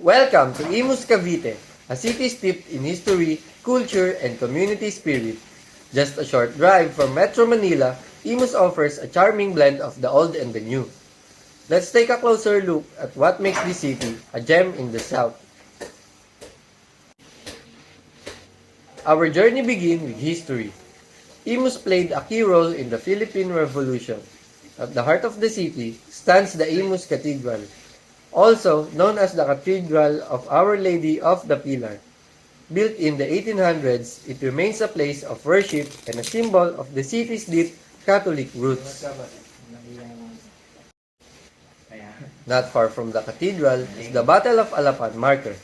Welcome to Imus Cavite, a city steeped in history, culture, and community spirit. Just a short drive from Metro Manila, Imus offers a charming blend of the old and the new. Let's take a closer look at what makes this city a gem in the south. Our journey begins with history. Imus played a key role in the Philippine Revolution. At the heart of the city stands the Imus Cathedral, also known as the Cathedral of Our Lady of the Pilar. Built in the 1800s, it remains a place of worship and a symbol of the city's deep Catholic roots. Not far from the cathedral is the Battle of Alapan marker,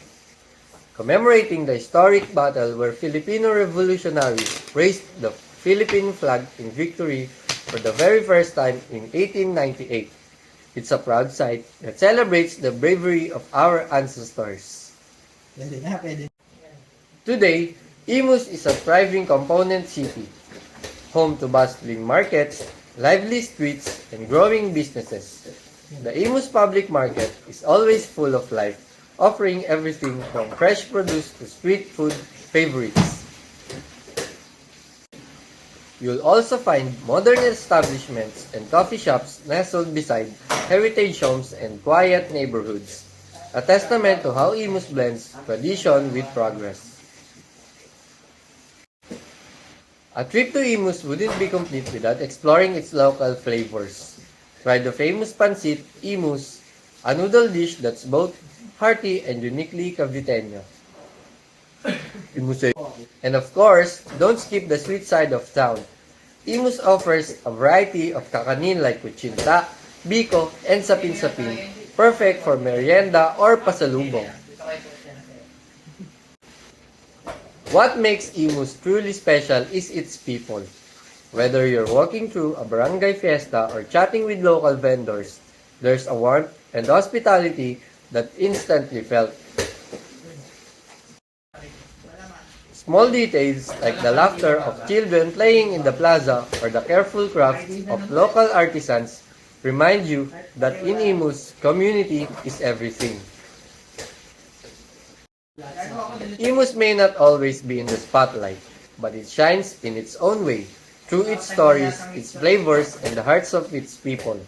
commemorating the historic battle where Filipino revolutionaries raised the Philippine flag in victory for the very first time in 1898. It's a proud sight that celebrates the bravery of our ancestors. Today, Imus is a thriving component city, home to bustling markets, lively streets, and growing businesses. The Imus Public Market is always full of life, offering everything from fresh produce to street food favorites. You'll also find modern establishments and coffee shops nestled beside heritage homes and quiet neighborhoods, a testament to how Imus blends tradition with progress. A trip to Imus wouldn't be complete without exploring its local flavors. Try the famous pancit, Imus, a noodle dish that's both hearty and uniquely Caviteño. And of course, don't skip the sweet side of town. Imus offers a variety of kakanin like kuchinta, biko, and sapin-sapin, perfect for merienda or pasalubong. What makes Imus truly special is its people. Whether you're walking through a barangay fiesta or chatting with local vendors, there's a warmth and hospitality that instantly felt. Small details like the laughter of children playing in the plaza or the careful crafts of local artisans remind you that in Imus, community is everything. Imus may not always be in the spotlight, but it shines in its own way, through its stories, its flavors, and the hearts of its people.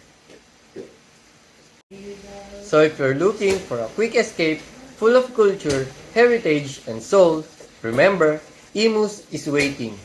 So if you're looking for a quick escape, full of culture, heritage, and soul, remember, Imus is waiting.